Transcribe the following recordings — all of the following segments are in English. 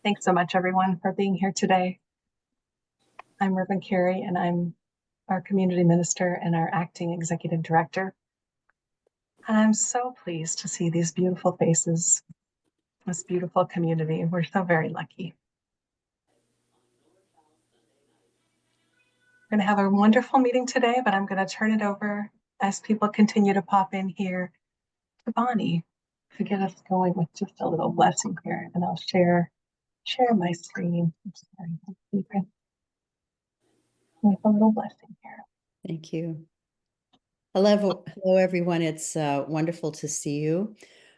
Thanks so much, everyone, for being here today. I'm Reverend Carrie, and I'm our community minister and our acting executive director. And I'm so pleased to see these beautiful faces, this beautiful community. We're so very lucky. We're going to have a wonderful meeting today, but I'm going to turn it over as people continue to pop in here to Bonnie to get us going with just a little blessing here. And I'll share my screen. I'm sorry, with a little blessing here. Thank you. Hello, everyone. It's wonderful to see you.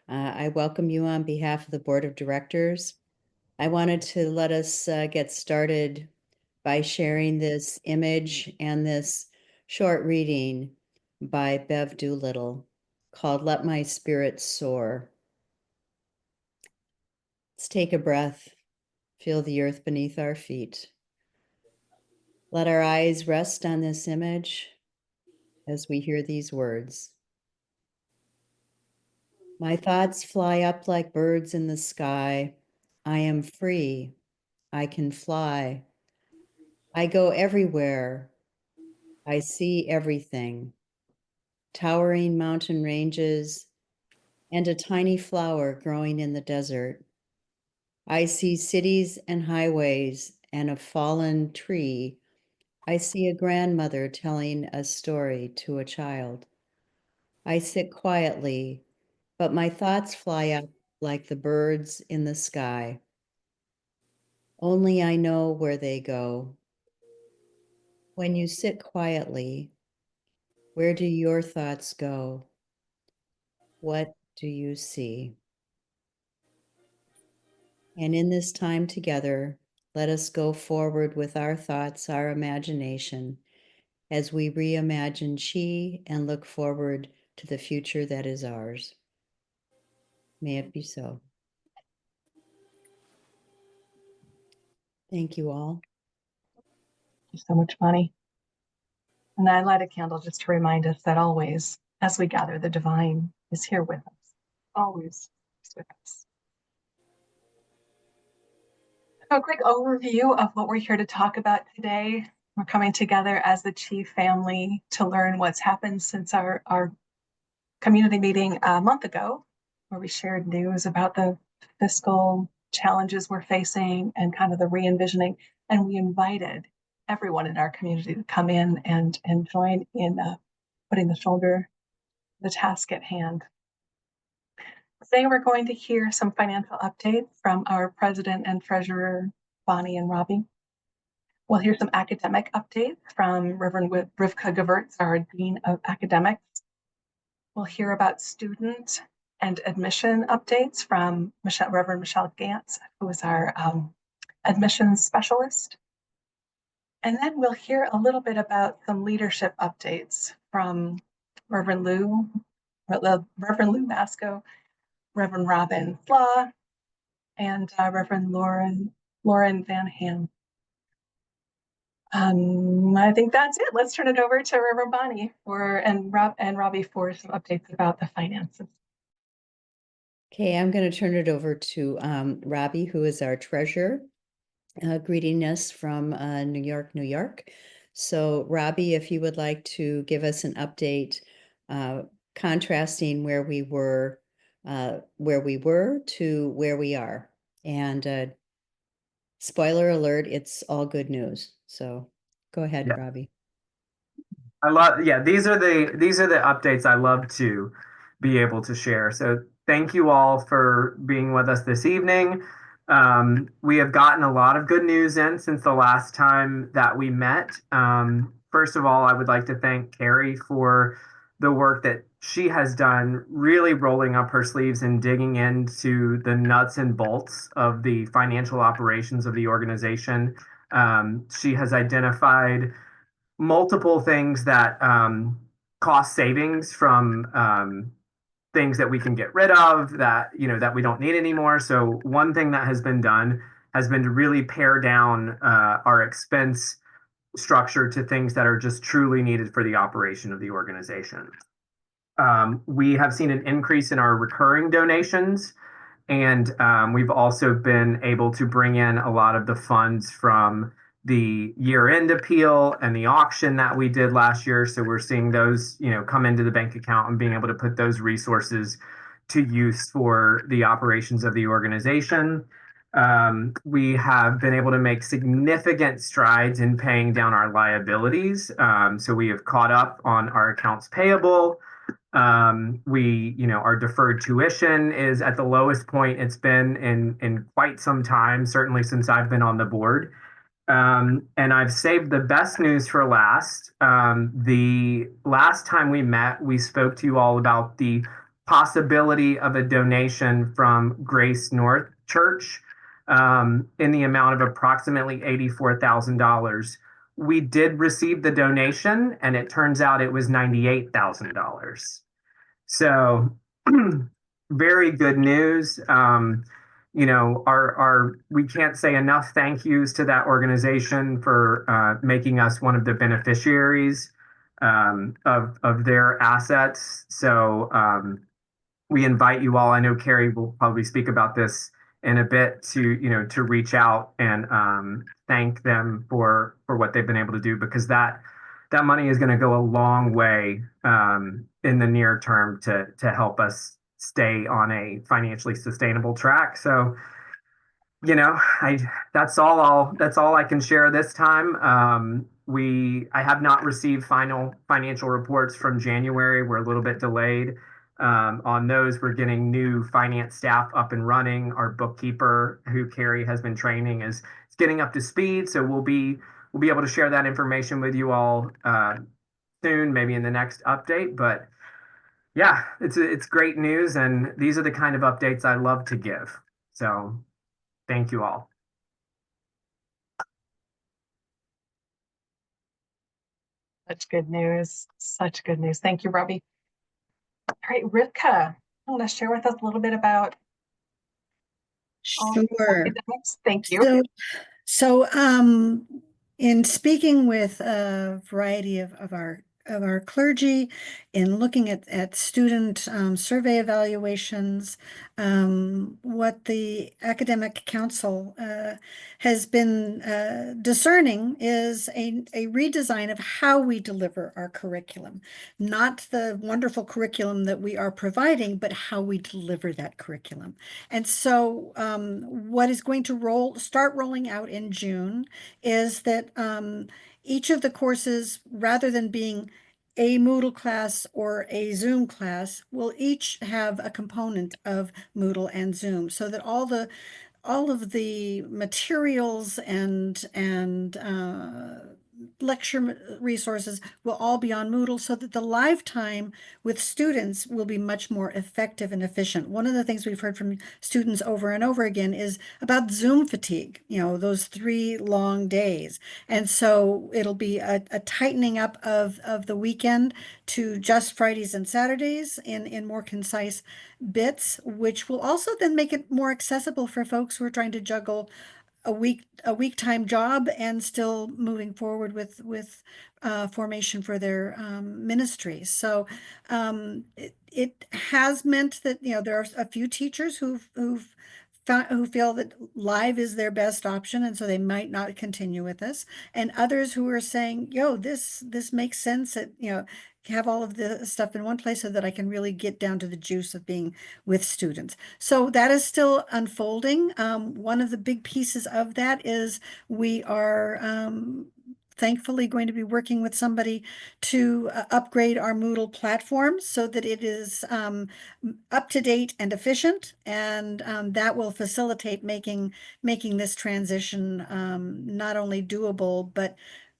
I welcome you on behalf of the Board of Directors. I wanted to let us get started by sharing this image and this short reading by Bev Doolittle called Let My Spirit Soar. Let's take a breath, feel the earth beneath our feet. Let our eyes rest on this image as we hear these words. My thoughts fly up like birds in the sky. I am free. I can fly. I go everywhere. I see everything. Towering mountain ranges and a tiny flower growing in the desert. I see cities and highways and a fallen tree. I see a grandmother telling a story to a child. I sit quietly, but my thoughts fly up like the birds in the sky. Only I know where they go. When you sit quietly, where do your thoughts go? What do you see? And in this time together, let us go forward with our thoughts, our imagination, as we reimagine ChI and look forward to the future that is ours. May it be so. Thank you all. Thank you so much, Bonnie. And I light a candle just to remind us that always, as we gather, the divine is here with us, always with us. A quick overview of what we're here to talk about today. We're coming together as the ChI family to learn what's happened since our community meeting a month ago, where we shared news about the fiscal challenges we're facing and kind of the re-envisioning. And we invited everyone in our community to come in and join in putting the task at hand. Today, we're going to hear some financial updates from our president and treasurer, Bonnie and Robbie. We'll hear some academic updates from Reverend Rivka Gewirtz, our Dean of Academics. We'll hear about student and admission updates from Reverend Michelle Gantz, who is our admissions specialist. And then we'll hear a little bit about some leadership updates from Reverend Lou Masco, Reverend Robin Flaw, and Reverend Lauren Van Ham. I think that's it. Let's turn it over to Reverend Bonnie and Robbie for some updates about the finances. Okay, I'm going to turn it over to Robbie, who is our treasurer, greeting us from New York, New York. So Robbie, if you would like to give us an update, contrasting where we were to where we are. And spoiler alert, it's all good news. So go ahead, Robbie. These are the updates I love to be able to share. So thank you all for being with us this evening. We have gotten a lot of good news in since the last time that we met. First of all, I would like to thank Carrie for the work that she has done, really rolling up her sleeves and digging into the nuts and bolts of the financial operations of the organization. She has identified multiple things that cost savings from things that we can get rid of that we don't need anymore. So one thing that has been done has been to really pare down our expense structure to things that are just truly needed for the operation of the organization. We have seen an increase in our recurring donations, and we've also been able to bring in a lot of the funds from the year-end appeal and the auction that we did last year. So we're seeing those, come into the bank account and being able to put those resources to use for the operations of the organization. We have been able to make significant strides in paying down our liabilities. So we have caught up on our accounts payable. Our deferred tuition is at the lowest point it's been in quite some time, certainly since I've been on the board. And I've saved the best news for last. The last time we met, we spoke to you all about the possibility of a donation from Grace North Church in the amount of approximately $84,000. We did receive the donation, and it turns out it was $98,000. So very good news. We can't say enough thank yous to that organization for making us one of the beneficiaries of their assets. So we invite you all. I know Carrie will probably speak about this in a bit to reach out and thank them for what they've been able to do, because that money is going to go a long way in the near term to help us stay on a financially sustainable track. So, that's all I can share this time. I have not received final financial reports from January. We're a little bit delayed on those. We're getting new finance staff up and running. Our bookkeeper, who Carrie has been training, is getting up to speed. So we'll be able to share that information with you all soon, maybe in the next update. But yeah, it's great news, and these are the kind of updates I love to give. So thank you all. Such good news. Such good news. Thank you, Robbie. All right, Rivka, you want to share with us a little bit about Sure. academics? Thank you. So, in speaking with a variety of our clergy, in looking at student survey evaluations, what the academic council has been discerning is a redesign of how we deliver our curriculum, not the wonderful curriculum that we are providing, but how we deliver that curriculum. And so what is going to start rolling out in June is that each of the courses, rather than being a Moodle class or a Zoom class, will each have a component of Moodle and Zoom, so that all of the materials and lecture resources will all be on Moodle, so that the live time with students will be much more effective and efficient. One of the things we've heard from students over and over again is about Zoom fatigue, those 3 long days. And so it'll be a tightening up of the weekend to just Fridays and Saturdays in more concise bits, which will also then make it more accessible for folks who are trying to juggle a week time job and still moving forward with formation for their ministries. So it has meant that there are a few teachers who feel that live is their best option, and so they might not continue with this, and others who are saying, this makes sense, that have all of the stuff in one place so that I can really get down to the juice of being with students. So that is still unfolding. One of the big pieces of that is we are thankfully going to be working with somebody to upgrade our Moodle platform so that it is up to date and efficient, and that will facilitate making this transition not only doable, but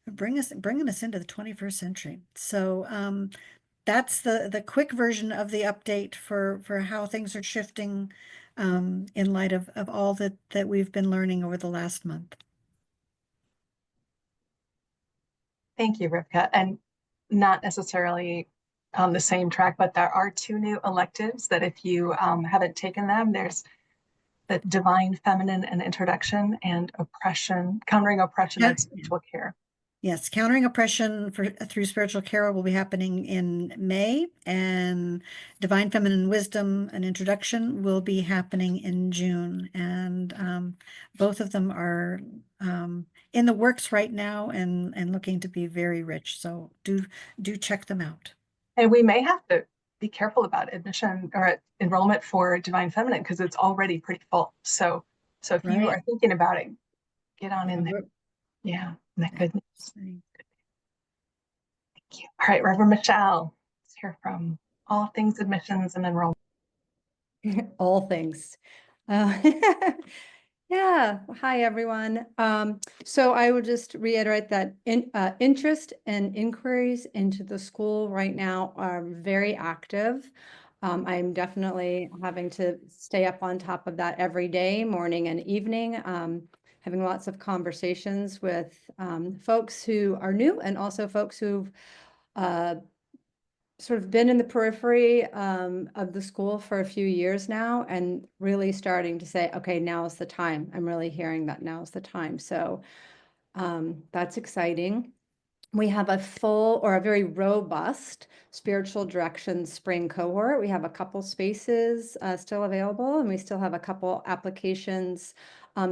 bringing us into the 21st century. So that's the quick version of the update for how things are shifting in light of all that we've been learning over the last month. Thank you, Rivka. And not necessarily on the same track, but there are 2 new electives that if you haven't taken them, there's the Divine Feminine and Introduction, and Countering Oppression and Spiritual Care. Yes, Countering Oppression through Spiritual Care will be happening in May, and Divine Feminine Wisdom, an introduction, will be happening in June. And both of them are in the works right now and looking to be very rich. So do check them out. And we may have to be careful about admission or enrollment for Divine Feminine because it's already pretty full. So if you Right. are thinking about it, get on in Yeah, there. Yeah, that good news. Right. Thank you. All right, Reverend Michelle, let's hear from all things admissions and enrollment. All things. Uh, Yeah, hi everyone. So I would just reiterate that interest and inquiries into the school right now are very active. I'm definitely having to stay up on top of that every day, morning and evening, having lots of conversations with folks who are new and also folks who've sort of been in the periphery of the school for a few years now and really starting to say, okay, now is the time. I'm really hearing that now is the time. So that's exciting. We have a full or a very robust spiritual direction spring cohort. We have a couple spaces still available, and we still have a couple applications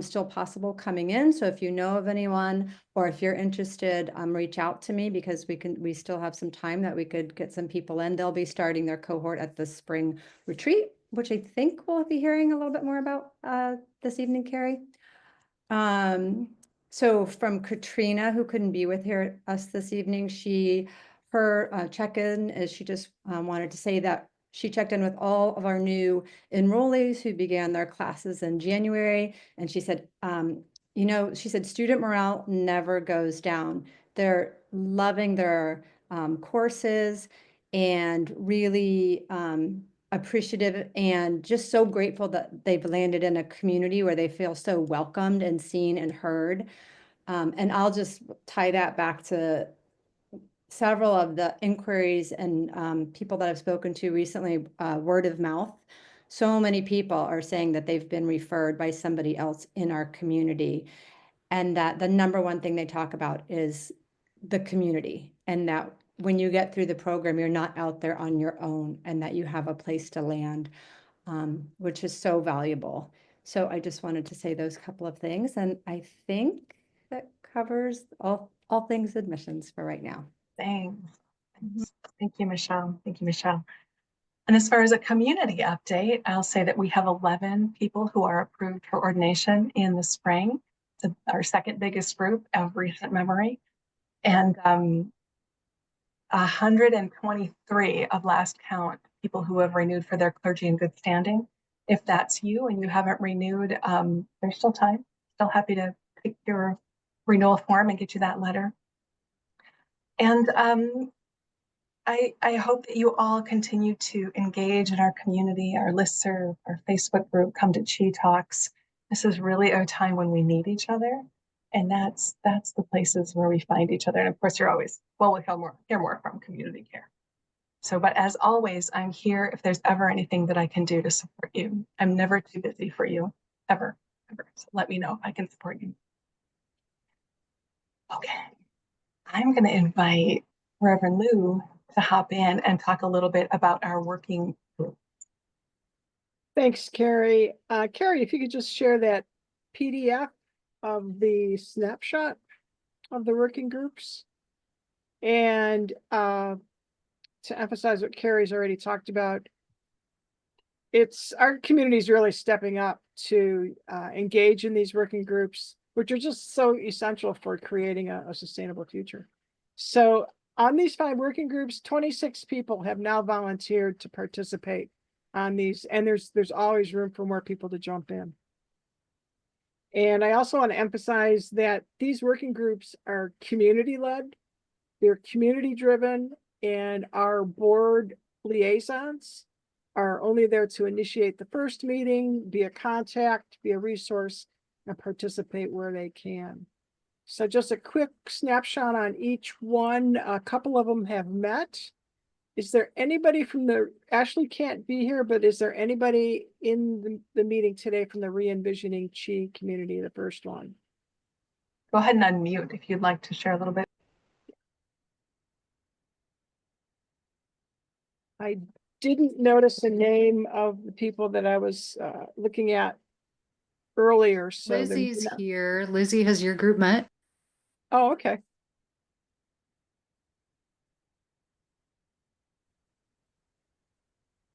still possible coming in. So if you know of anyone or if you're interested, reach out to me because we still have some time that we could get some people in. They'll be starting their cohort at the spring retreat, which I think we'll be hearing a little bit more about this evening, Carrie. So from Katrina, who couldn't be with us this evening, her check-in is she just wanted to say that she checked in with all of our new enrollees who began their classes in January. And she said, she said, student morale never goes down. They're loving their courses and really appreciative and just so grateful that they've landed in a community where they feel so welcomed and seen and heard. And I'll just tie that back to several of the inquiries and people that I've spoken to recently, word of mouth. So many people are saying that they've been referred by somebody else in our community, and that the number one thing they talk about is the community, and that when you get through the program, you're not out there on your own, and that you have a place to land, which is so valuable. So I just wanted to say those couple of things, and I think that covers all things admissions for right now. Thanks. Thank you, Michelle. Thank you, Michelle. And as far as a community update, I'll say that we have 11 people who are approved for ordination in the spring. It's our second biggest group of recent memory. And 123 of last count people who have renewed for their clergy in good standing. If that's you and you haven't renewed, there's still time. Still happy to pick your renewal form and get you that letter. And I hope that you all continue to engage in our community, our listserv, our Facebook group, come to ChI Talks. This is really a time when we need each other. And that's the places where we find each other. And of course, you're always, we'll hear more from community care. So, but as always, I'm here if there's ever anything that I can do to support you. I'm never too busy for you, ever. So let me know if I can support you. Okay, I'm going to invite Reverend Lou to hop in and talk a little bit about our working group. Thanks, Carrie. Carrie, if you could just share that PDF of the snapshot of the working groups. And to emphasize what Carrie's already talked about, our community is really stepping up to engage in these working groups, which are just so essential for creating a sustainable future. So on these 5 working groups, 26 people have now volunteered to participate on these, and there's always room for more people to jump in. And I also want to emphasize that these working groups are community-led, they're community-driven, and our board liaisons are only there to initiate the first meeting, be a contact, be a resource, and participate where they can. So just a quick snapshot on each one. A couple of them have met. Is there anybody from Ashley can't be here, but is there anybody in the meeting today from the Re-envisioning ChI community, the first one? Go ahead and unmute if you'd like to share a little bit. I didn't notice the name of the people that I was looking at earlier, so there- Lizzie's here. Lizzie, has your group met? Oh, okay.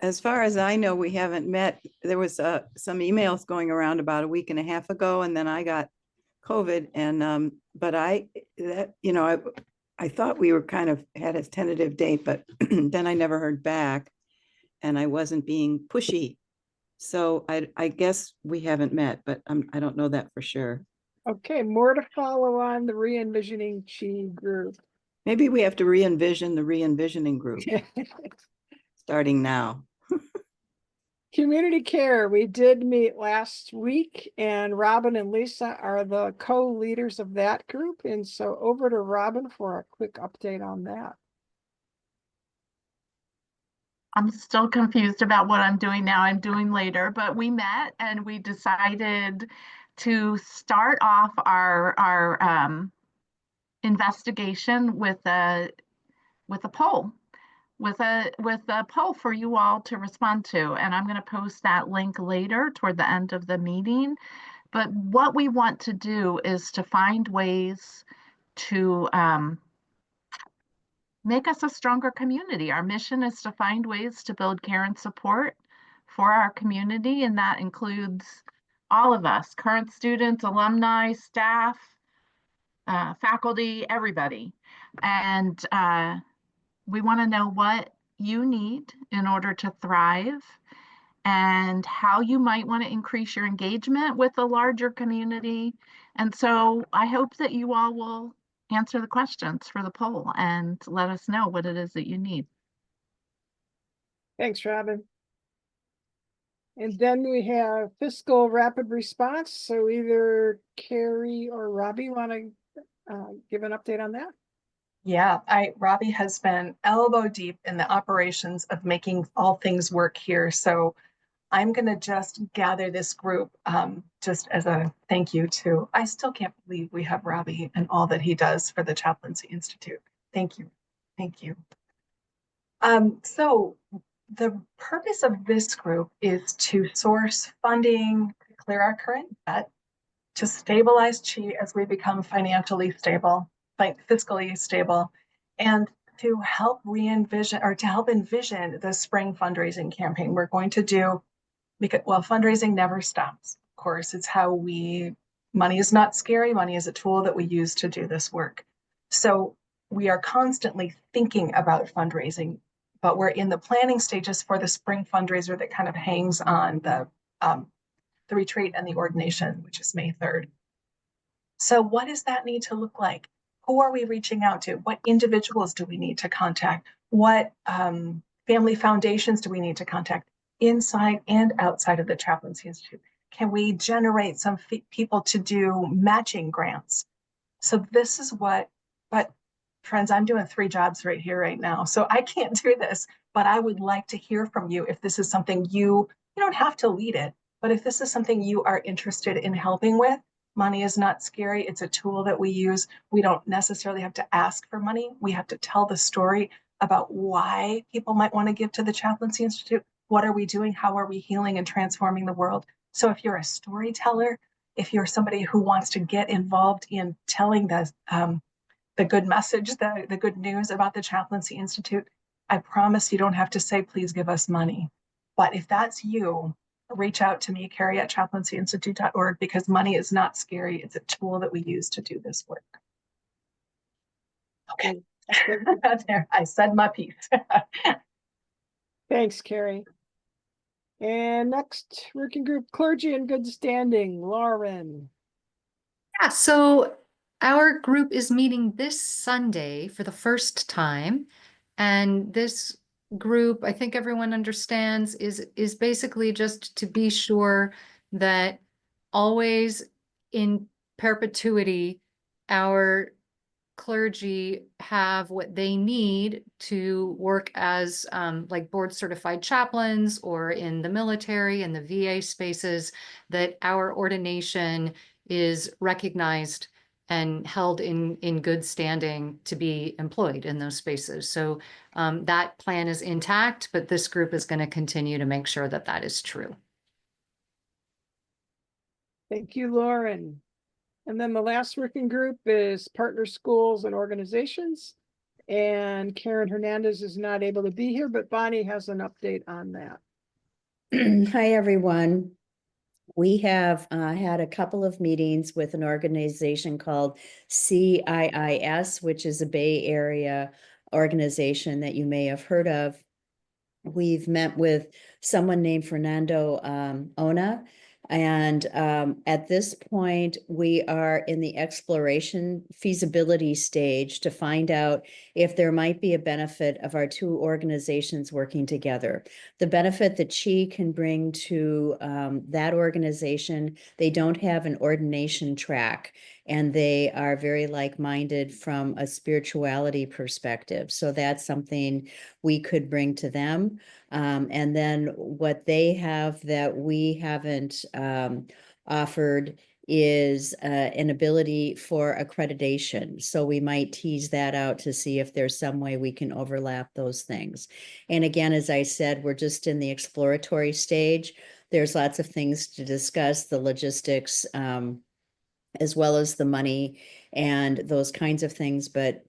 As far as I know, we haven't met. There was some emails going around about a week and a half ago, and then I got COVID. And but I thought we were kind of had a tentative date, but then I never heard back, and I wasn't being pushy. So I guess we haven't met, but I don't know that for sure. Okay, more to follow on the re-envisioning ChI group. Maybe we have to re-envision the re-envisioning group starting now. Community care, we did meet last week, and Robin and Lisa are the co-leaders of that group. And so over to Robin for a quick update on that. I'm still confused about what I'm doing now. I'm doing later, but we met and we decided to start off our investigation with a poll. With a poll for you all to respond to. And I'm going to post that link later toward the end of the meeting. But what we want to do is to find ways to make us a stronger community. Our mission is to find ways to build care and support for our community, and that includes all of us, current students, alumni, staff, faculty, everybody. And we want to know what you need in order to thrive and how you might want to increase your engagement with the larger community. And so I hope that you all will answer the questions for the poll and let us know what it is that you need. Thanks, Robin. And then we have fiscal rapid response. So either Carrie or Robbie want to give an update on that? Yeah, Robbie has been elbow deep in the operations of making all things work here. So I'm going to just gather this group just as a thank you to, I still can't believe we have Robbie and all that he does for the Chaplaincy Institute. Thank you. Thank you. So the purpose of this group is to source funding, to clear our current debt, to stabilize ChI as we become financially stable, fiscally stable, and to help re-envision or to help envision the spring fundraising campaign we're going to do. Because, well, fundraising never stops. Of course, it's how money is not scary. Money is a tool that we use to do this work. So we are constantly thinking about fundraising, but we're in the planning stages for the spring fundraiser that kind of hangs on the retreat and the ordination, which is May 3rd. So what does that need to look like? Who are we reaching out to? What individuals do we need to contact? What family foundations do we need to contact inside and outside of the Chaplaincy Institute? Can we generate some people to do matching grants? So this is but friends, I'm doing 3 jobs right here, right now. So I can't do this, but I would like to hear from you if this is something you don't have to lead it, but if this is something you are interested in helping with. Money is not scary. It's a tool that we use. We don't necessarily have to ask for money. We have to tell the story about why people might want to give to the Chaplaincy Institute. What are we doing? How are we healing and transforming the world? So if you're a storyteller, if you're somebody who wants to get involved in telling the good message, the good news about the Chaplaincy Institute, I promise you don't have to say, please give us money. But if that's you, reach out to me, Carrie at chaplaincyinstitute.org, because money is not scary. It's a tool that we use to do this work. Okay, there, I said my piece. Thanks, Carrie. And next working group, clergy in good standing, Lauren. Yeah, so our group is meeting this Sunday for the first time. And this group, I think everyone understands, is basically just to be sure that always in perpetuity, our clergy have what they need to work as like board certified chaplains or in the military and the VA spaces, that our ordination is recognized and held in good standing to be employed in those spaces. So that plan is intact, but this group is going to continue to make sure that that is true. Thank you, Lauren. And then the last working group is partner schools and organizations. And Karen Hernandez is not able to be here, but Bonnie has an update on that. Hi, everyone. We have had a couple of meetings with an organization called CIIS, which is a Bay Area organization that you may have heard of. We've met with someone named Fernando Ona. And at this point, we are in the exploration feasibility stage to find out if there might be a benefit of our two organizations working together. The benefit that ChI can bring to that organization, they don't have an ordination track, and they are very like-minded from a spirituality perspective. So that's something we could bring to them. And then what they have that we haven't offered is an ability for accreditation. So we might tease that out to see if there's some way we can overlap those things. And again, as I said, we're just in the exploratory stage. There's lots of things to discuss, the logistics, as well as the money and those kinds of things. But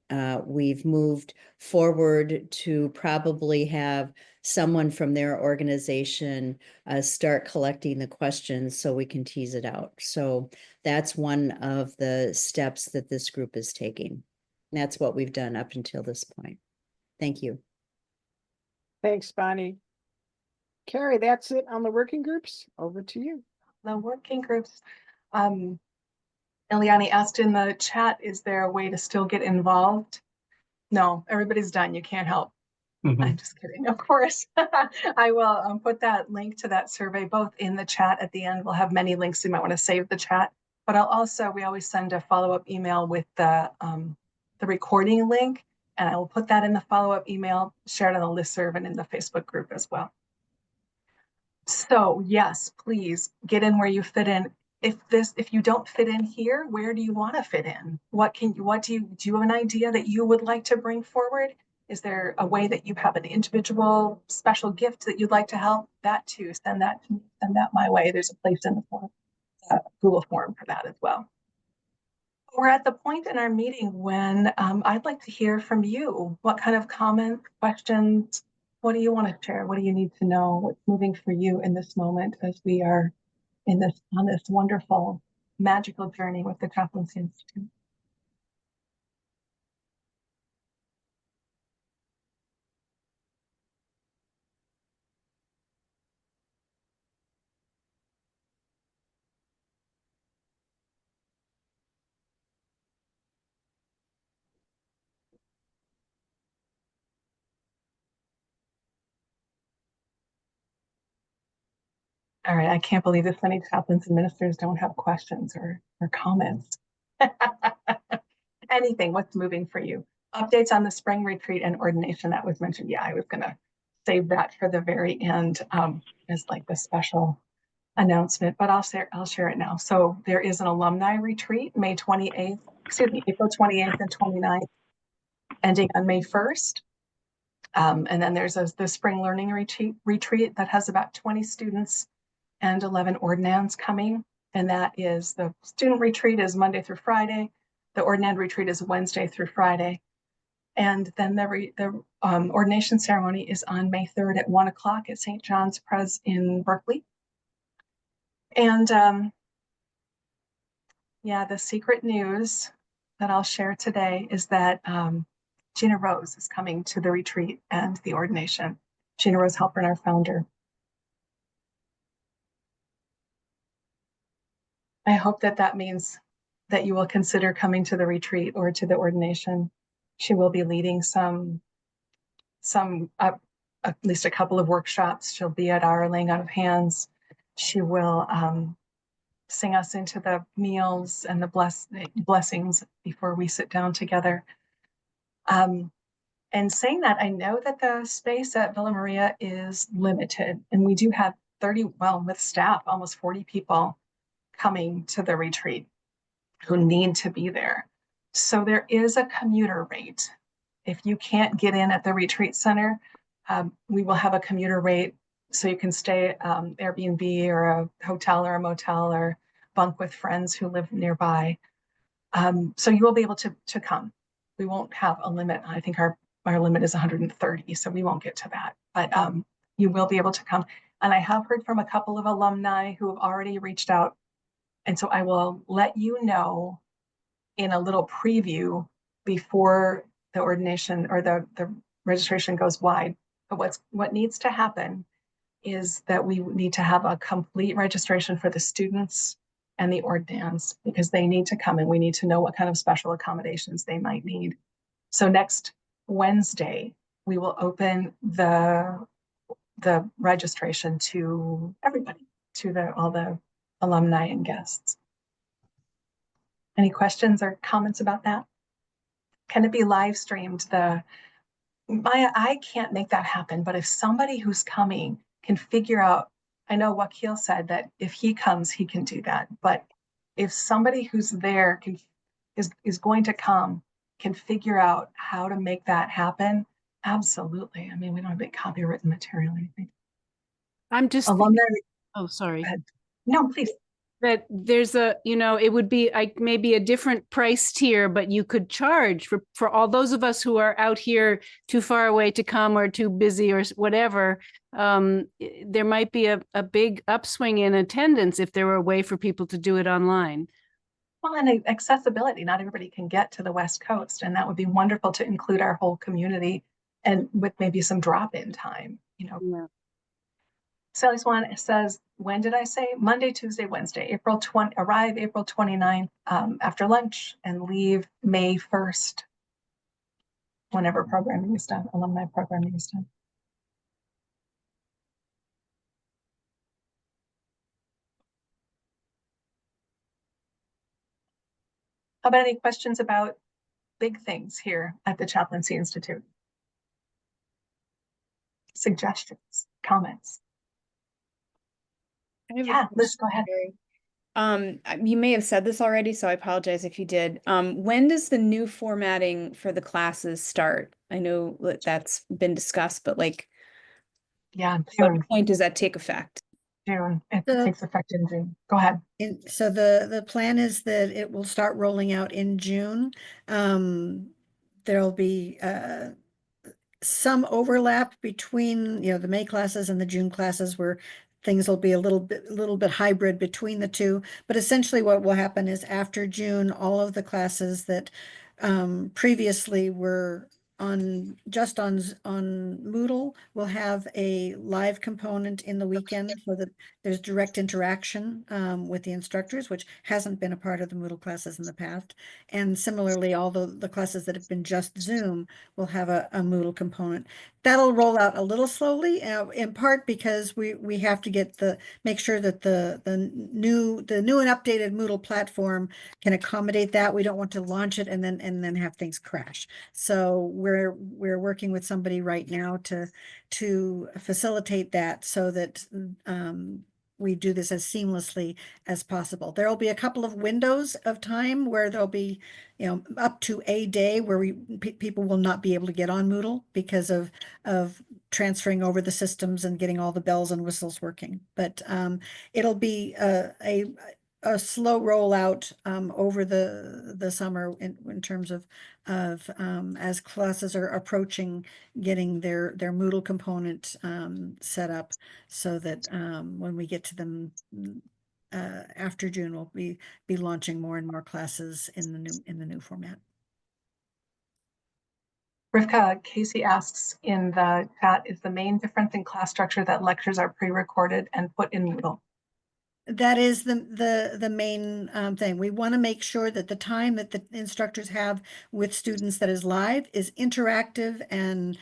we've moved forward to probably have someone from their organization start collecting the questions so we can tease it out. So that's one of the steps that this group is taking. That's what we've done up until this point. Thank you. Thanks, Bonnie. Carrie, that's it on the working groups. Over to you. The working groups, Eliani asked in the chat, is there a way to still get involved? No, everybody's done. You can't help. I'm just kidding, of course. I will put that link to that survey both in the chat at the end. We'll have many links. You might want to save the chat, but we always send a follow-up email with the recording link, and I will put that in the follow-up email, share it on the listserv and in the Facebook group as well. So yes, please get in where you fit in. If you don't fit in here, where do you want to fit in? Do you have an idea that you would like to bring forward? Is there a way that you have an individual special gift that you'd like to help? That too, send that my way. There's a place in the form, Google form for that as well. We're at the point in our meeting when I'd like to hear from you. What kind of comments, questions, what do you want to share? What do you need to know? What's moving for you in this moment as we are on this wonderful, magical journey with the Chaplaincy Institute? All right, I can't believe this many chaplains and ministers don't have questions or comments. Anything, what's moving for you? Updates on the spring retreat and ordination that was mentioned. Yeah, I was gonna save that for the very end as like the special announcement, but I'll share it now. So there is an alumni retreat, April 28th and 29th, ending on May 1st. And then there's the spring learning retreat that has about 20 students and 11 ordinands coming. And that is, the student retreat is Monday through Friday. The ordinand retreat is Wednesday through Friday. And then the ordination ceremony is on May 3rd at 1 o'clock at St. John's Pres in Berkeley. And yeah, the secret news that I'll share today is that Gina Rose is coming to the retreat and the ordination. Gina Rose Halpern, our founder. I hope that means that you will consider coming to the retreat or to the ordination. She will be leading at least a couple of workshops. She'll be at our laying on of hands. She will sing us into the meals and the blessings before we sit down together. And saying that, I know that the space at Villa Maria is limited, and we do have with staff, almost 40 people coming to the retreat. who need to be there. So there is a commuter rate. If you can't get in at the retreat center, we will have a commuter rate so you can stay Airbnb or a hotel or a motel or bunk with friends who live nearby. So you will be able to come. We won't have a limit. I think our limit is 130, so we won't get to that. But you will be able to come. And I have heard from a couple of alumni who have already reached out. And so I will let you know in a little preview before the ordination or the registration goes wide. But what needs to happen is that we need to have a complete registration for the students and the ordinands, because they need to come and we need to know what kind of special accommodations they might need. So next Wednesday, we will open the registration to everybody, to all the alumni and guests. Any questions or comments about that? Can it be live streamed? Maya, I can't make that happen, but if somebody who's coming can figure out, I know Wakil said that if he comes, he can do that. But if somebody who's there is going to come, can figure out how to make that happen, absolutely. I mean, we don't have any copywritten material or anything. I'm just Alumni, oh, sorry. go ahead. No, please. That there's a, it would be like maybe a different price tier, but you could charge for all those of us who are out here too far away to come or too busy or whatever. There might be a big upswing in attendance if there were a way for people to do it online. Well, and accessibility, not everybody can get to the West Coast, and that would be wonderful to include our whole community and with maybe some drop-in time, Yeah. Sally Swan says, when did I say? Monday, Tuesday, Wednesday, arrive April 29th after lunch and leave May 1st, whenever programming is done, alumni programming is done. How about any questions about big things here at the Chaplaincy Institute? Suggestions, comments? Yeah, Liz, go ahead. You may have said this already, so I apologize if you did. When does the new formatting for the classes start? I know that that's been discussed, but Yeah, what June. point does that take effect? June. It takes effect in June. Go ahead. So the plan is that it will start rolling out in June. There'll be some overlap between the May classes and the June classes, where things will be a little bit hybrid between the two. But essentially what will happen is after June, all of the classes that previously were just on Moodle will have a live component in the weekend, so that there's direct interaction with the instructors, which hasn't been a part of the Moodle classes in the past. And similarly, all the classes that have been just Zoom will have a Moodle component. That'll roll out a little slowly, in part because we have to make sure that the new and updated Moodle platform can accommodate that. We don't want to launch it and then have things crash. So we're working with somebody right now to facilitate that, so that we do this as seamlessly as possible. There'll be a couple of windows of time where there'll be, up to a day where people will not be able to get on Moodle because of transferring over the systems and getting all the bells and whistles working. But it'll be a slow rollout over the summer in terms of as classes are approaching getting their Moodle component set up, so that when we get to them after June, we'll be launching more and more classes in the new format. Rivka Casey asks in the chat, is the main difference in class structure that lectures are pre-recorded and put in Moodle? That is the main thing. We want to make sure that the time that the instructors have with students that is live is interactive and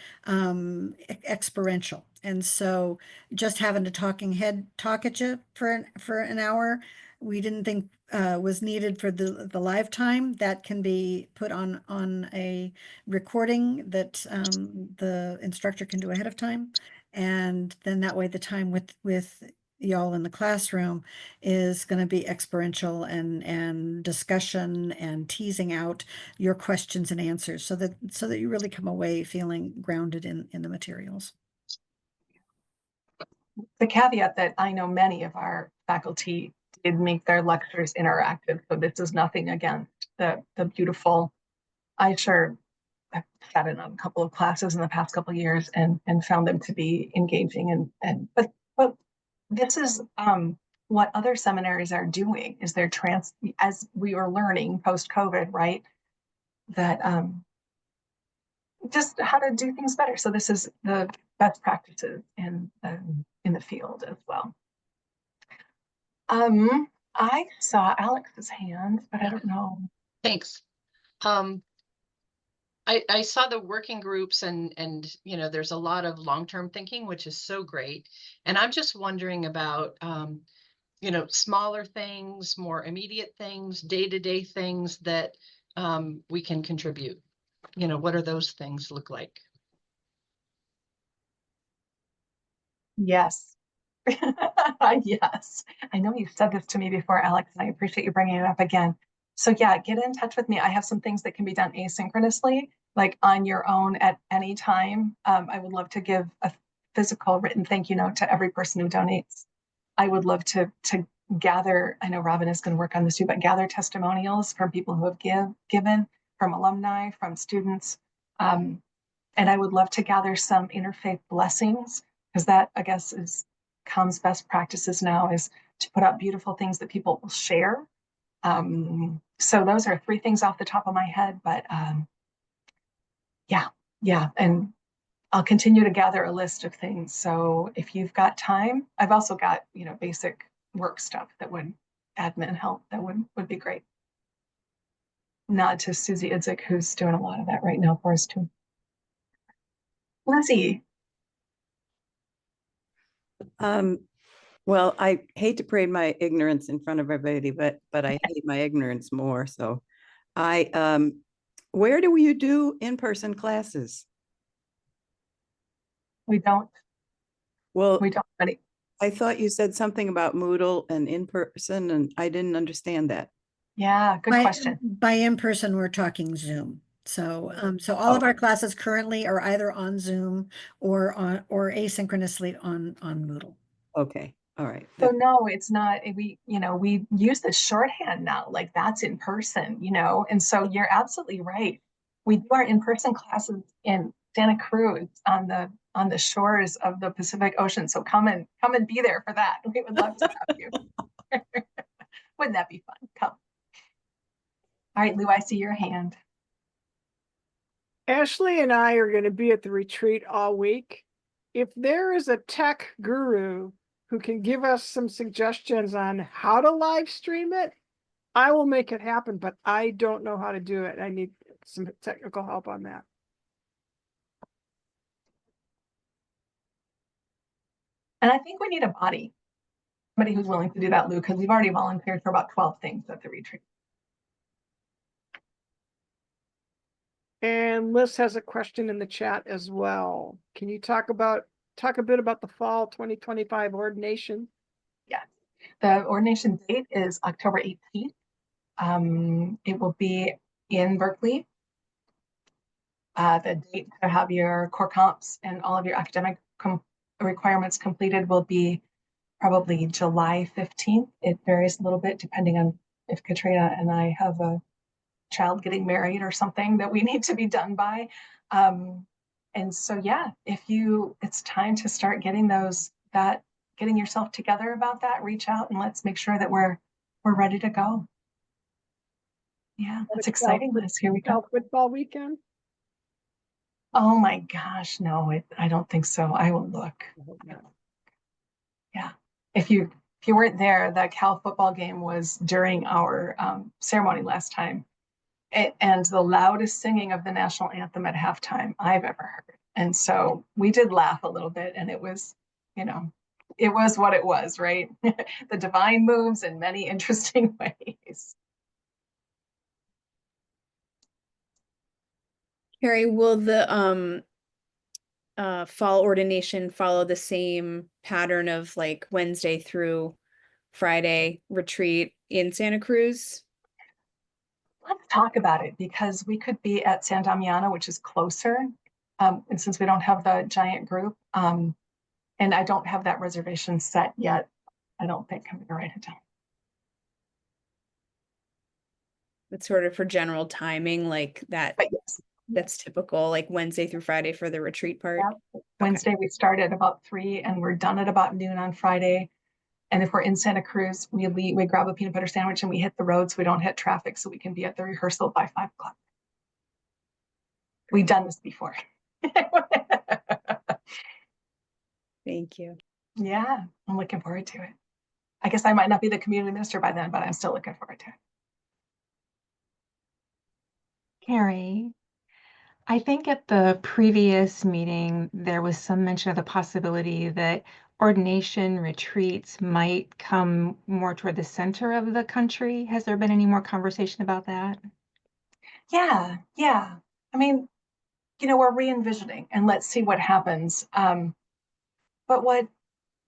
experiential. And so just having a talking head talk at you for an hour, we didn't think was needed for the live time. That can be put on a recording that the instructor can do ahead of time. And then that way the time with y'all in the classroom is going to be experiential and discussion and teasing out your questions and answers so that you really come away feeling grounded in the materials. The caveat that I know many of our faculty did make their lectures interactive, so this is nothing against the beautiful. I've sat in on a couple of classes in the past couple of years and found them to be engaging but this is what other seminaries are doing is they're as we were learning post-COVID, right? That just how to do things better. So this is the best practices in the field as well. I saw Alex's hand, but I don't know. Thanks. I saw the working groups and you know, there's a lot of long-term thinking, which is so great. And I'm just wondering about, you know, smaller things, more immediate things, day-to-day things that we can contribute. You know, what are those things look like? Yes. Yes. I know you've said this to me before, Alex, and I appreciate you bringing it up again. So yeah, get in touch with me. I have some things that can be done asynchronously, like on your own at any time. I would love to give a physical written thank you note to every person who donates. I would love to gather, I know Robin is going to work on this too, but gather testimonials from people who have given, from alumni, from students. And I would love to gather some interfaith blessings, because that, I guess, is COM's best practices now, is to put out beautiful things that people will share. So those are 3 things off the top of my head, but yeah. And I'll continue to gather a list of things. So if you've got time, I've also got, you know, basic work stuff that would admin help. That would be great. Nod to Susie Idzik, who's doing a lot of that right now for us too. Lizzie. Well, I hate to parade my ignorance in front of everybody, but I hate my ignorance more. So where do you do in-person classes? We don't Well, any. I thought you said something about Moodle and in-person, and I didn't understand that. Yeah, good question. By in-person, we're talking Zoom. So all of our classes currently are either on Zoom or asynchronously on Moodle. Okay. All right. So no, it's not. We use the shorthand now, like that's in person, and so you're absolutely right. We do our in-person classes in Santa Cruz on the shores of the Pacific Ocean. So come and be there for that. We would love to have you. Wouldn't that be fun? Come. All right, Lou, I see your hand. Ashley and I are going to be at the retreat all week. If there is a tech guru who can give us some suggestions on how to live stream it, I will make it happen, but I don't know how to do it. I need some technical help on that. And I think we need a body, somebody who's willing to do that, Lou, because we've already volunteered for about 12 things at the retreat. And Liz has a question in the chat as well. Can you talk a bit about the fall 2025 ordination? Yeah, the ordination date is October 18th. It will be in Berkeley. The date to have your core comps and all of your academic requirements completed will be probably July 15th. It varies a little bit depending on if Katrina and I have a child getting married or something that we need to be done by. And so, yeah, it's time to start getting getting yourself together about that, reach out and let's make sure that we're ready to go. Yeah, that's exciting, Liz. Here we go. Football weekend? Oh my gosh, no, I don't think so. I will look. Yeah, if you weren't there, the Cal football game was during our ceremony last time. And the loudest singing of the national anthem at halftime I've ever heard. And so we did laugh a little bit, and it was, it was what it was, right? The divine moves in many interesting ways. Carrie, will the fall ordination follow the same pattern of like Wednesday through Friday retreat in Santa Cruz? Let's talk about it because we could be at San Damiano, which is closer. And since we don't have the giant group, and I don't have that reservation set yet, I don't think I'm gonna write it down. That's sort of for general timing, like that. But yes, That's typical, like Wednesday through Friday for the retreat part. yeah. Wednesday we start at about 3 and we're done at about noon on Friday. And if we're in Santa Cruz, we grab a peanut butter sandwich and we hit the road so we don't hit traffic so we can be at the rehearsal by 5 o'clock. We've done this before. Thank you. Yeah, I'm looking forward to it. I guess I might not be the community minister by then, but I'm still looking forward to it. Carrie, I think at the previous meeting, there was some mention of the possibility that ordination retreats might come more toward the center of the country. Has there been any more conversation about that? Yeah. I mean, we're re-envisioning and let's see what happens. But what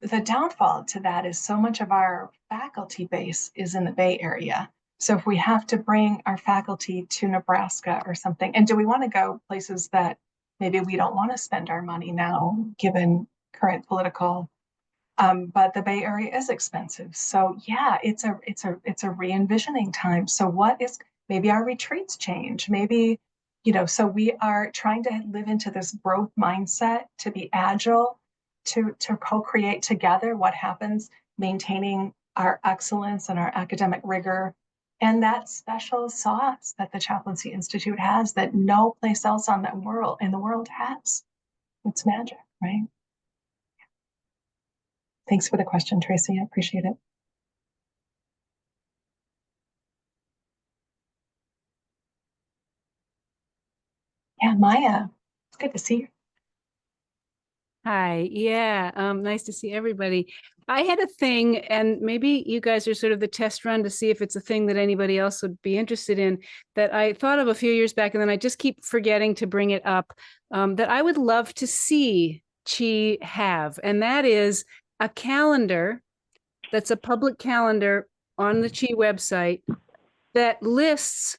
the downfall to that is so much of our faculty base is in the Bay Area. So if we have to bring our faculty to Nebraska or something, and do we want to go places that maybe we don't want to spend our money now, given current political, but the Bay Area is expensive. So yeah, it's a re-envisioning time. So what is, maybe our retreats change, maybe, so we are trying to live into this growth mindset, to be agile, to co-create together what happens, maintaining our excellence and our academic rigor, and that special sauce that the Chaplaincy Institute has that no place else in the world has. It's magic, right? Thanks for the question, Tracy. I appreciate it. Yeah, Maya, it's good to see you. Hi, yeah, nice to see everybody. I had a thing, and maybe you guys are sort of the test run to see if it's a thing that anybody else would be interested in, that I thought of a few years back, and then I just keep forgetting to bring it up, that I would love to see ChI have, and that is a calendar that's a public calendar on the ChI website that lists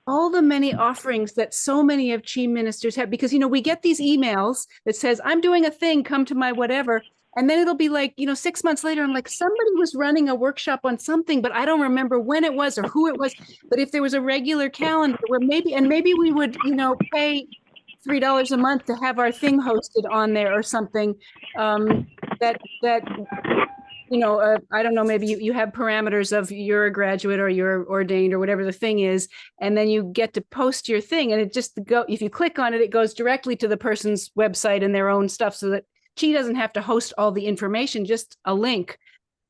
all the many offerings that so many of ChI ministers have, because, we get these emails that says, I'm doing a thing, come to my whatever. And then it'll be like, 6 months later, I'm like, somebody was running a workshop on something, but I don't remember when it was or who it was. But if there was a regular calendar where maybe we would, pay $3 a month to have our thing hosted on there or something, that I don't know, maybe you have parameters of you're a graduate or you're ordained or whatever the thing is, and then you get to post your thing, and if you click on it, it goes directly to the person's website and their own stuff, so that ChI doesn't have to host all the information, just a link,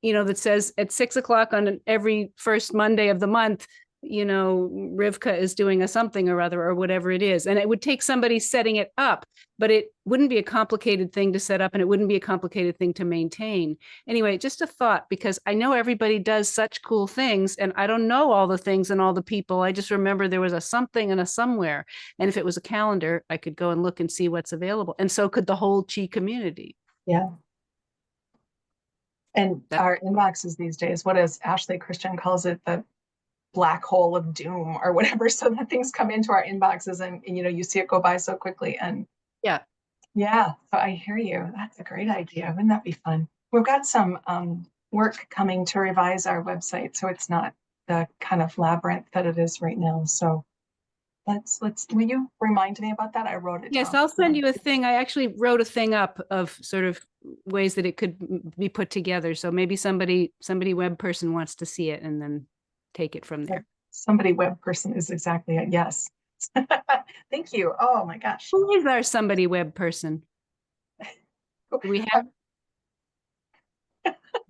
that says at 6 o'clock on every first Monday of the month, Rivka is doing a something or other or whatever it is. And it would take somebody setting it up, but it wouldn't be a complicated thing to set up, and it wouldn't be a complicated thing to maintain. Anyway, just a thought, because I know everybody does such cool things, and I don't know all the things and all the people. I just remember there was a something and a somewhere. And if it was a calendar, I could go and look and see what's available. And so could the whole ChI community. Yeah. And our inboxes these days, what as Ashley Christian calls it, the black hole of doom or whatever, so that things come into our inboxes and you see it go by so quickly. And yeah, so I hear you. That's a great idea. Wouldn't that be fun? We've got some work coming to revise our website so it's not the kind of labyrinth that it is right now. So will you remind me about that? I wrote it yes, down. I'll send you a thing. I actually wrote a thing up of sort of ways that it could be put together, so maybe somebody web person wants to see it and then take it from there. Somebody web person is exactly it. Yes. Thank you. Oh my gosh. Who is our somebody web person? Do we have?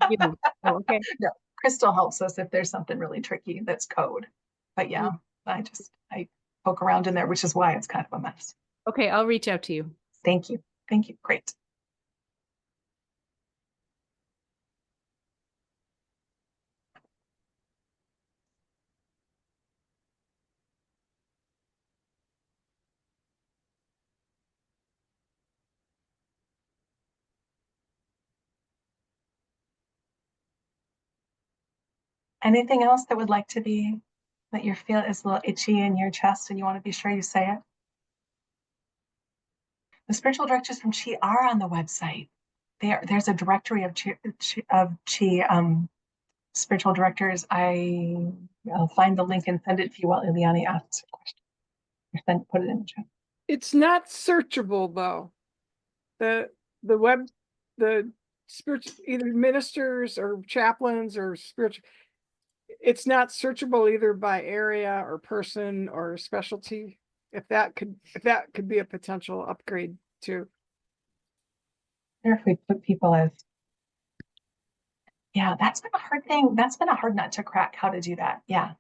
You. Oh, okay. No, Crystal helps us if there's something really tricky that's code. But yeah, I poke around in there, which is why it's kind of a mess. Okay, I'll reach out to you. Thank you. Thank you. Great. Anything else that would like to be, that you feel is a little itchy in your chest and you want to be sure you say it? The spiritual directors from ChI are on the website. There's a directory of ChI spiritual directors. I'll find the link and send it to you while Ileana asks a question. Or put it in the chat. It's not searchable though. The spiritual, either ministers or chaplains or spiritual, it's not searchable either by area or person or specialty. If that could be a potential upgrade too. Or if we put people as, yeah, that's been a hard thing. That's been a hard nut to crack, how to do that. Yeah.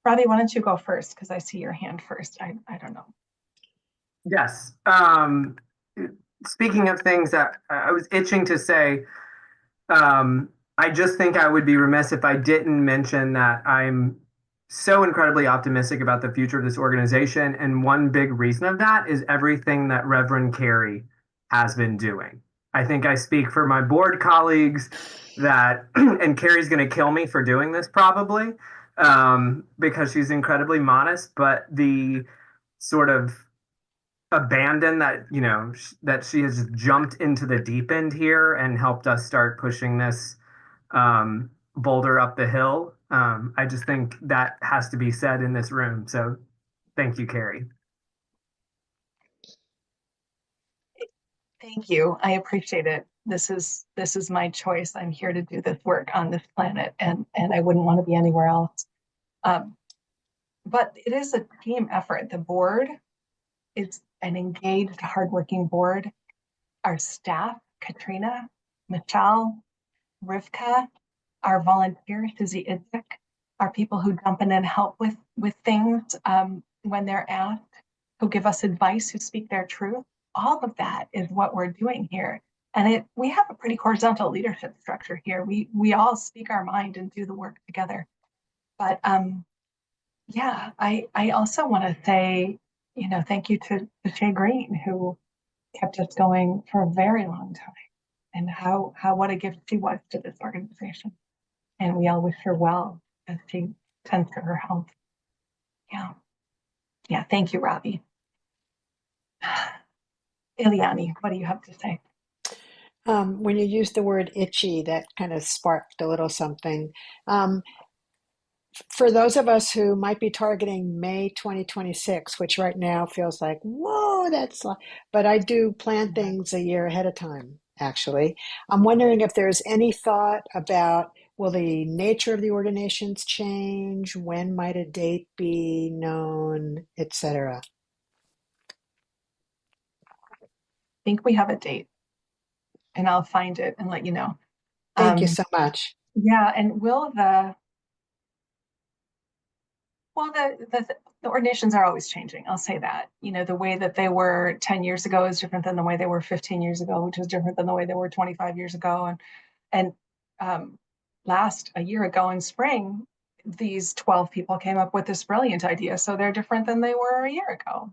Robbie, why don't you go first? Because I see your hand first. I don't know. Yes. Speaking of things that I was itching to say, I just think I would be remiss if I didn't mention that I'm so incredibly optimistic about the future of this organization. And one big reason of that is everything that Reverend Carey has been doing. I think I speak for my board colleagues that, and Carrie's going to kill me for doing this probably, because she's incredibly modest, but the sort of abandon that, that she has just jumped into the deep end here and helped us start pushing this boulder up the hill. I just think that has to be said in this room. So thank you, Carrie. Thank you. I appreciate it. This is my choice. I'm here to do this work on this planet, and I wouldn't want to be anywhere else. But it is a team effort. The board is an engaged, hardworking board. Our staff, Katrina, Michelle, Rivka, our volunteers, Susie Idzik, our people who jump in and help with things when they're asked, who give us advice, who speak their truth. All of that is what we're doing here. And we have a pretty horizontal leadership structure here. We all speak our mind and do the work together. But yeah, I also want to say, thank you to Shay Green, who kept us going for a very long time, and what a gift she was to this organization. And we all wish her well as she tends to her health. Yeah. Thank you, Robbie. Ileana, what do you have to say? When you used the word itchy, that kind of sparked a little something. For those of us who might be targeting May 2026, which right now feels like, whoa, but I do plan things a year ahead of time, actually. I'm wondering if there's any thought about, will the nature of the ordinations change? When might a date be known, etc.? I think we have a date, and I'll find it and let you know. Thank you so much. Yeah, and the ordinations are always changing. I'll say that. The way that they were 10 years ago is different than the way they were 15 years ago, which is different than the way they were 25 years ago. And a year ago in spring, these 12 people came up with this brilliant idea. So they're different than they were a year ago,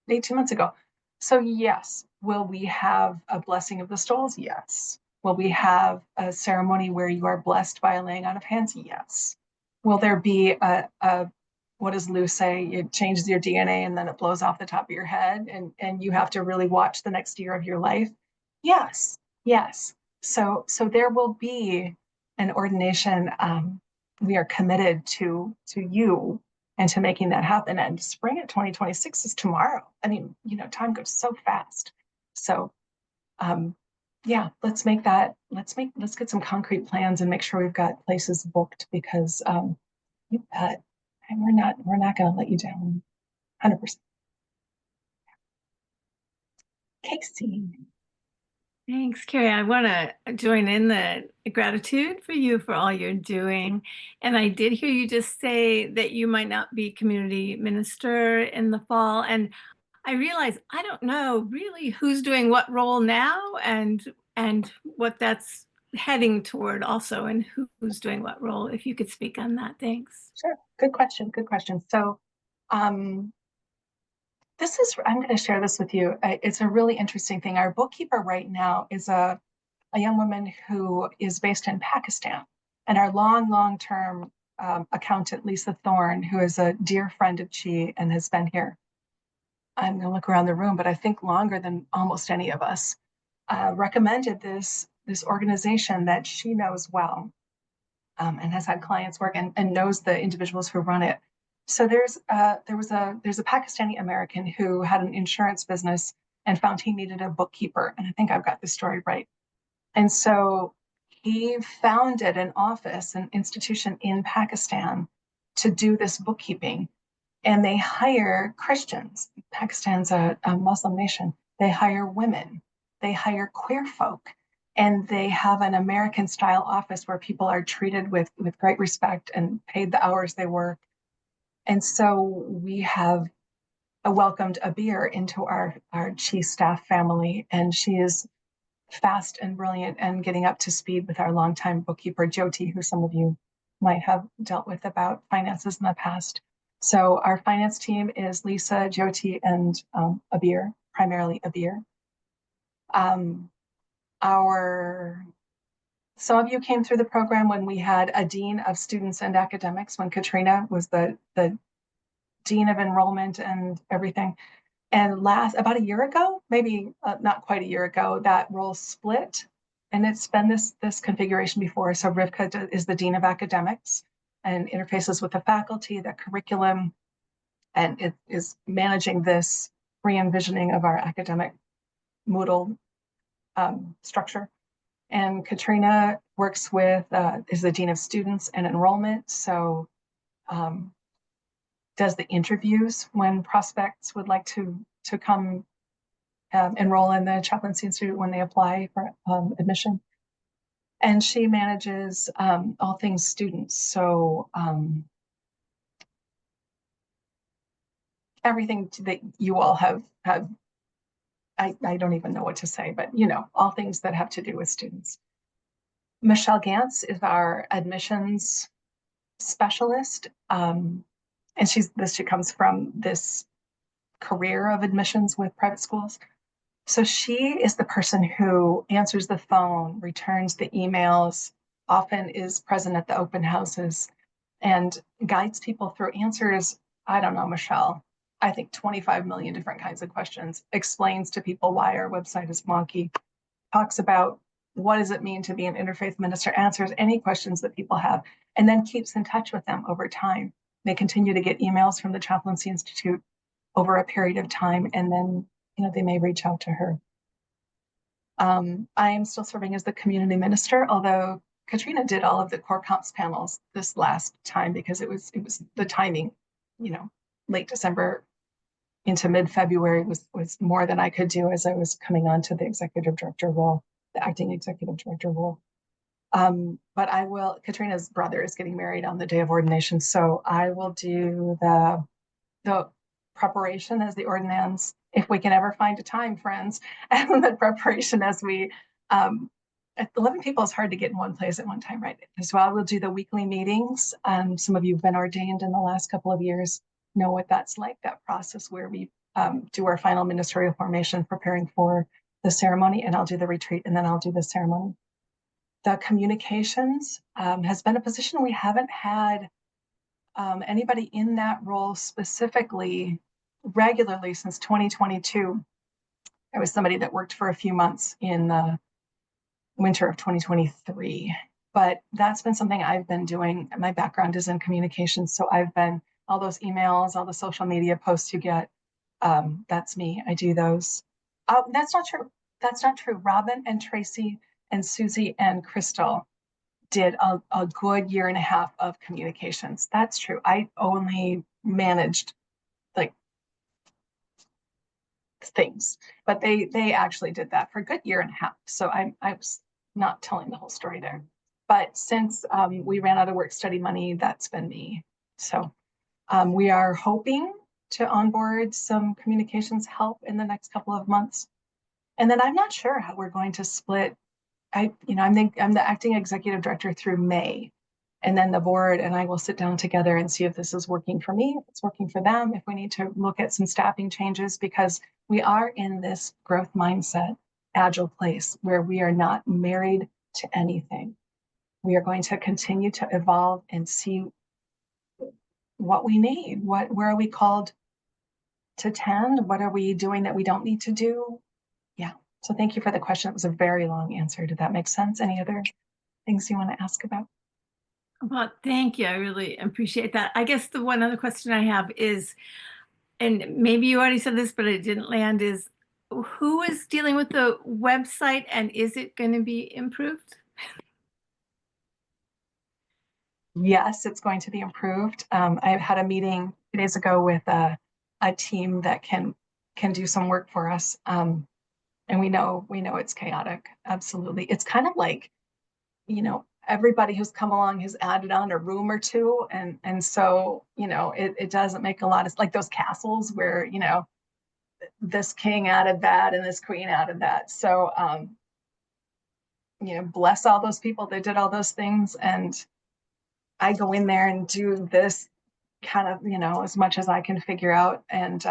18 months ago. So yes, will we have a blessing of the stoles? Yes. Will we have a ceremony where you are blessed by a laying on of hands? Yes. Will there be what does Lou say? It changes your DNA and then it blows off the top of your head and you have to really watch the next year of your life? Yes. So there will be an ordination. We are committed to you and to making that happen. And spring of 2026 is tomorrow. I mean, time goes so fast. So yeah, let's get some concrete plans and make sure we've got places booked, because you bet. And we're not going to let you down. 100%. Casey. Thanks, Carrie. I want to join in the gratitude for you for all you're doing. And I did hear you just say that you might not be community minister in the fall. And I realize I don't know really who's doing what role now and what that's heading toward also, and who's doing what role. If you could speak on that, thanks. Sure. Good question. So I'm going to share this with you. It's a really interesting thing. Our bookkeeper right now is a young woman who is based in Pakistan, And our long-term accountant, Lisa Thorne, who is a dear friend of ChI and has been here, I'm gonna look around the room, but I think longer than almost any of us, recommended this organization that she knows well, and has had clients work and knows the individuals who run it. So there's a Pakistani American who had an insurance business and found he needed a bookkeeper. And I think I've got the story right. And so he founded an office, an institution in Pakistan to do this bookkeeping. And they hire Christians. Pakistan's a Muslim nation. They hire women. They hire queer folk. And they have an American style office where people are treated with great respect and paid the hours they work. And so we have welcomed Abir into our ChI staff family, and she is fast and brilliant and getting up to speed with our longtime bookkeeper, Jyoti, who some of you might have dealt with about finances in the past. So our finance team is Lisa, Jyoti, and Abir, primarily Abir. Some of you came through the program when we had a dean of students and academics, when Katrina was the dean of enrollment and everything. And about a year ago, maybe not quite a year ago, that role split. And it's been this configuration before. So Rivka is the dean of academics and interfaces with the faculty, the curriculum, and it is managing this re-envisioning of our academic Moodle structure. And Katrina works with, is the dean of students and enrollment. So does the interviews when prospects would like to come enroll in the Chaplaincy Institute when they apply for admission. And she manages all things students. So everything that you all have, I don't even know what to say, but all things that have to do with students. Michelle Gantz is our admissions specialist. And she comes from this career of admissions with private schools. So she is the person who answers the phone, returns the emails, often is present at the open houses, and guides people through answers. I don't know, Michelle, I think 25 million different kinds of questions, explains to people why our website is wonky, talks about what does it mean to be an interfaith minister, answers any questions that people have, and then keeps in touch with them over time. They continue to get emails from the Chaplaincy Institute over a period of time, and then they may reach out to her. I am still serving as the community minister, although Katrina did all of the core comps panels this last time because it was the timing, late December into mid-February was more than I could do as I was coming on to the executive director role, the acting executive director role. But Katrina's brother is getting married on the day of ordination, so I will do the preparation as the ordinands, if we can ever find a time, friends, and the preparation as we, 11 people is hard to get in one place at one time, right? As well, we'll do the weekly meetings. Some of you have been ordained in the last couple of years, know what that's like, that process where we do our final ministerial formation, preparing for the ceremony, and I'll do the retreat, and then I'll do the ceremony. The communications has been a position we haven't had anybody in that role specifically regularly since 2022. I was somebody that worked for a few months in the winter of 2023, but that's been something I've been doing. My background is in communications, so I've been, all those emails, all the social media posts you get, that's me. I do those. That's not true. That's not true. Robin and Tracy and Susie and Crystal did a good year and a half of communications. That's true. I only managed things, but they actually did that for a good year and a half. So I was not telling the whole story there. But since we ran out of work study money, that's been me. So we are hoping to onboard some communications help in the next couple of months. And then I'm not sure how we're going to split. I'm the acting executive director through May, and then the board and I will sit down together and see if this is working for me, if it's working for them, if we need to look at some staffing changes, because we are in this growth mindset, agile place where we are not married to anything. we are going to continue to evolve and see what we need. Where are we called to tend? What are we doing that we don't need to do? Yeah. So thank you for the question. It was a very long answer. Did that make sense? Any other things you want to ask about? Well, thank you. I really appreciate that. I guess the one other question I have is, and maybe you already said this, but it didn't land, is who is dealing with the website and is it going to be improved? Yes, it's going to be improved. I had a meeting 2 days ago with a team that can do some work for us. And we know it's chaotic. Absolutely. It's kind of like, everybody who's come along has added on a room or two. And so, it doesn't make a lot of, like those castles where, this king added that and this queen added that. So, bless all those people that did all those things. And I go in there and do this kind of, as much as I can figure out, and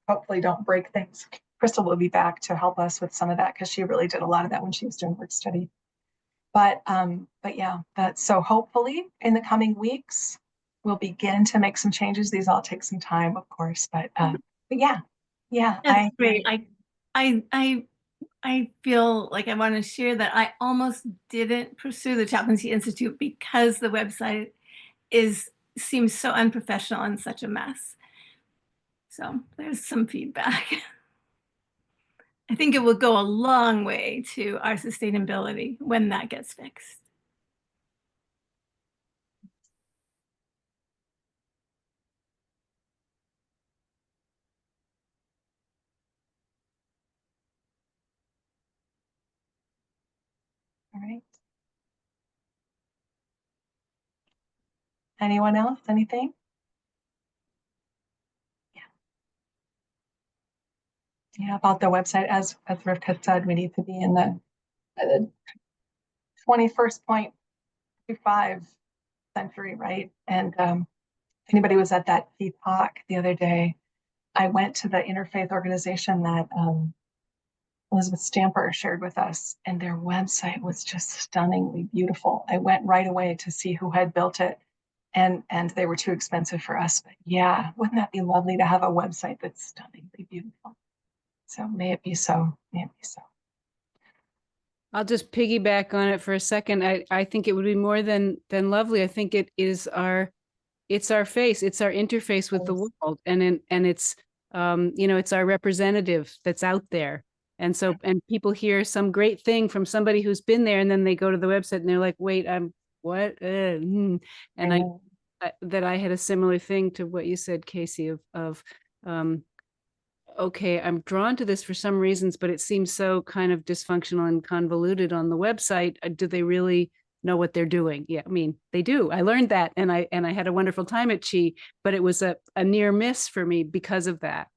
hopefully don't break things. Crystal will be back to help us with some of that because she really did a lot of that when she was doing work study. But yeah, that's so hopefully in the coming weeks we'll begin to make some changes. These all take some time, of course, but yeah. That's great. I feel like I want to share that I almost didn't pursue the Chaplaincy Institute because the website seems so unprofessional and such a mess. So there's some feedback. I think it will go a long way to our sustainability when that gets fixed. All right. Anyone else? Anything? Yeah, about the website, as Rivka said, we need to be in the 21st.25 century, right? And if anybody was at that key talk the other day, I went to the Interfaith organization that Elizabeth Stamper shared with us, and their website was just stunningly beautiful. I went right away to see who had built it, and they were too expensive for us. But yeah, wouldn't that be lovely to have a website that's stunningly beautiful? So may it be so. May it be so. I'll just piggyback on it for a second. I think it would be more than lovely. I think it's our face, it's our interface with the world, and it's it's our representative that's out there. And so, and people hear some great thing from somebody who's been there, and then they go to the website and they're like, wait, I'm what? And I had a similar thing to what you said, Casey, of okay, I'm drawn to this for some reasons, but it seems so kind of dysfunctional and convoluted on the website. Do they really know what they're doing? Yeah, I mean, they do. I learned that, and I had a wonderful time at ChI, but it was a near miss for me because of that.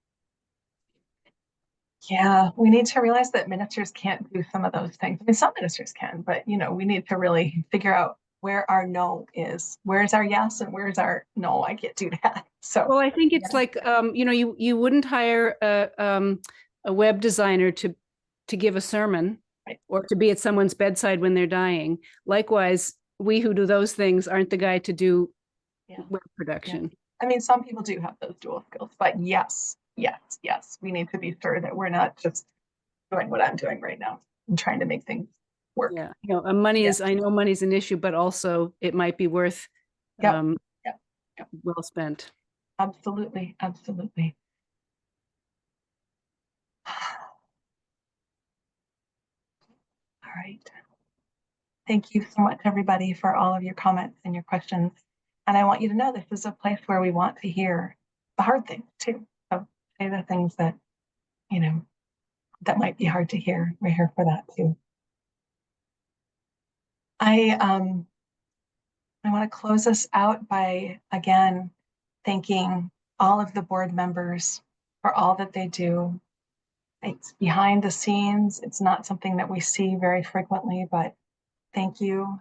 Yeah, we need to realize that ministers can't do some of those things. I mean, some ministers can, but we need to really figure out where our no is. Where's our yes and where's our no? I can't do that. So well, I think it's like you wouldn't hire a web designer to give a sermon, right, or to be at someone's bedside when they're dying. Likewise, we who do those things aren't the guy to do web production. Yeah. I mean, some people do have those dual skills, but yes, we need to be sure that we're not just doing what I'm doing right now and trying to make things work. Yeah, money is, I know money's an issue, but also it might be worth well spent. Absolutely. All right. Thank you so much, everybody, for all of your comments and your questions. And I want you to know this is a place where we want to hear the hard things too. So say the things that, that might be hard to hear. We're here for that too. I want to close us out by, again, thanking all of the board members for all that they do. It's behind the scenes. It's not something that we see very frequently, but thank you.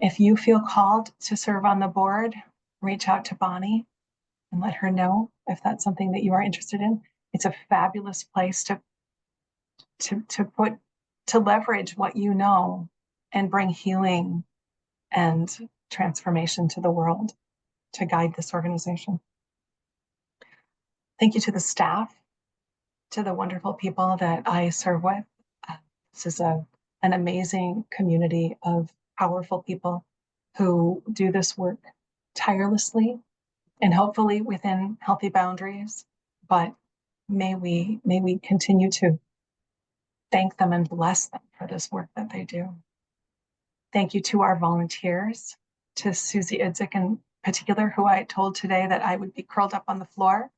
If you feel called to serve on the board, reach out to Bonnie and let her know if that's something that you are interested in. It's a fabulous place to leverage what you know and bring healing and transformation to the world to guide this organization. Thank you to the staff, to the wonderful people that I serve with. This is an amazing community of powerful people who do this work tirelessly and hopefully within healthy boundaries. But may we continue to thank them and bless them for this work that they do. Thank you to our volunteers, to Susie Idzik in particular, who I told today that I would be curled up on the floor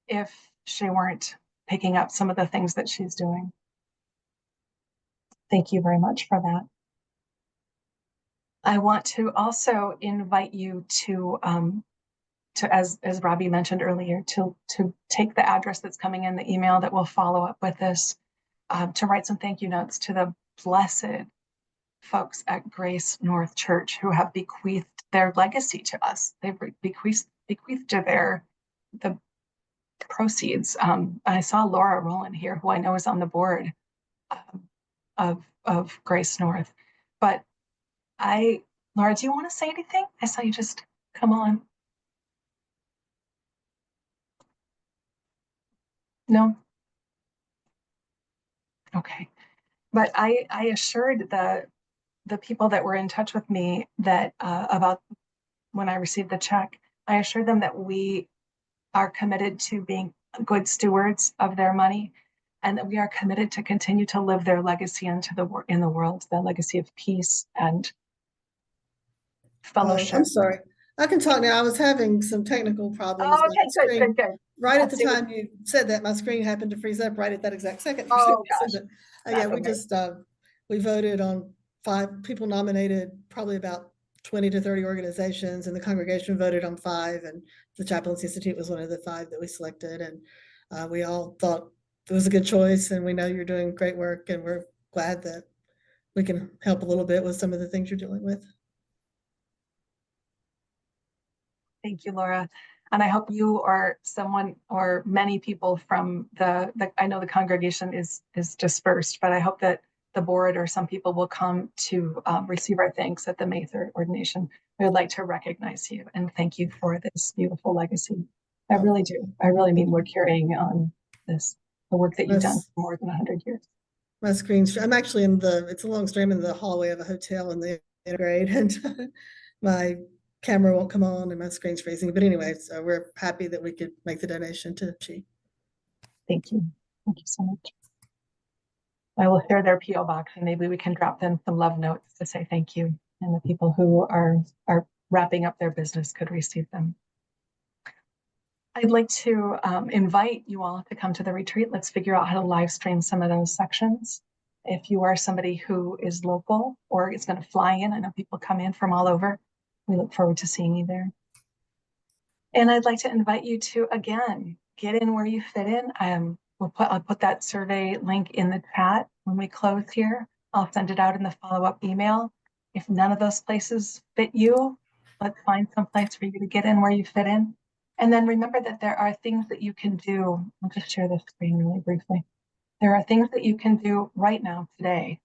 if she weren't picking up some of the things that she's doing. Thank you very much for that. I want to also invite you to as Robbie mentioned earlier, to take the address that's coming in the email that will follow up with this, to write some thank you notes to the blessed folks at Grace North Church who have bequeathed their legacy to us. They've bequeathed to the proceeds. I saw Laura Rowland here, who I know is on the board of Grace North. But Laura, do you want to say anything? I saw you just come on. No? Okay. But I assured the people that were in touch with me that about when I received the check, I assured them that we are committed to being good stewards of their money, and that we are committed to continue to live their legacy in the world, the legacy of peace and fellowship. I'm sorry. I can talk now. I was having some technical problems. Oh, okay, good. Right at the time you said that, my screen happened to freeze up right at that exact second. Oh, gosh. Yeah, we just we voted on 5 people nominated, probably about 20 to 30 organizations, and the congregation voted on 5, and the Chaplaincy Institute was one of the 5 that we selected, and we all thought it was a good choice, and we know you're doing great work, and we're glad that we can help a little bit with some of the things you're dealing with. Thank you, Laura. And I hope you or someone or many people from I know the congregation is dispersed, but I hope that the board or some people will come to receive our thanks at the May 3rd ordination. We would like to recognize you and thank you for this beautiful legacy. I really do. I really mean we're carrying on the work that you've done for more than 100 years. My screen's, I'm actually it's a long stream in the hallway of a hotel in the grade, and my camera won't come on and my screen's freezing. But anyway, so we're happy that we could make the donation to ChI. Thank you. Thank you so much. I will share their PO box, and maybe we can drop them some love notes to say thank you, and the people who are wrapping up their business could receive them. I'd like to invite you all to come to the retreat. Let's figure out how to live stream some of those sections. If you are somebody who is local or is going to fly in, I know people come in from all over. We look forward to seeing you there. And I'd like to invite you to, again, get in where you fit in. I'll put that survey link in the chat when we close here. I'll send it out in the follow-up email. If none of those places fit you, let's find some place for you to get in where you fit in. And then remember that there are things that you can do. I'll just share this screen really briefly. There are things that you can do right now, today.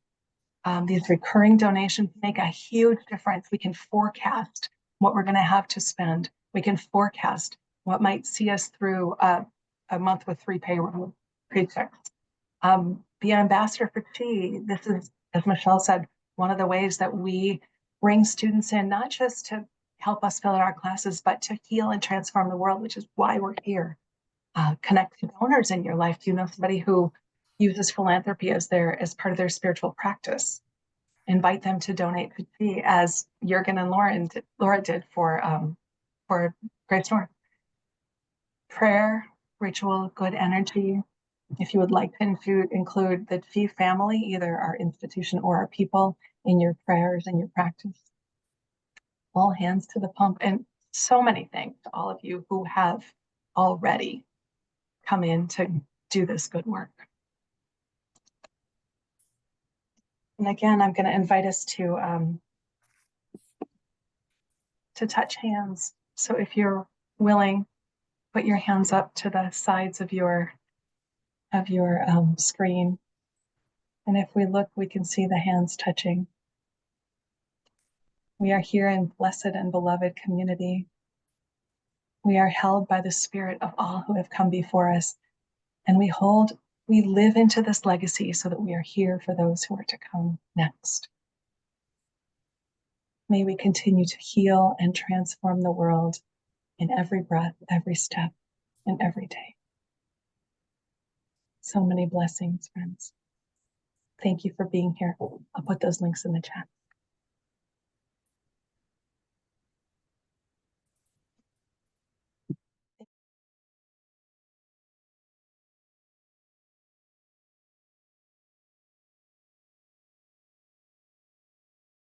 These recurring donations make a huge difference. We can forecast what we're going to have to spend. We can forecast what might see us through a month with 3 payroll paychecks. Be an ambassador for ChI. This is, as Michelle said, one of the ways that we bring students in, not just to help us fill out our classes, but to heal and transform the world, which is why we're here. Connect to donors in your life. Do you know somebody who uses philanthropy as part of their spiritual practice? Invite them to donate to ChI, as Jürgen and Laura did for Grace North. Prayer, ritual, good energy. If you would like to include the ChI family, either our institution or our people, in your prayers and your practice. All hands to the pump, and so many thanks to all of you who have already come in to do this good work. And again, I'm going to invite us to touch hands. So if you're willing, put your hands up to the sides of your screen. And if we look, we can see the hands touching. We are here in blessed and beloved community. We are held by the spirit of all who have come before us, and we live into this legacy so that we are here for those who are to come next. May we continue to heal and transform the world in every breath, every step, and every day. So many blessings, friends. Thank you for being here. I'll put those links in the chat.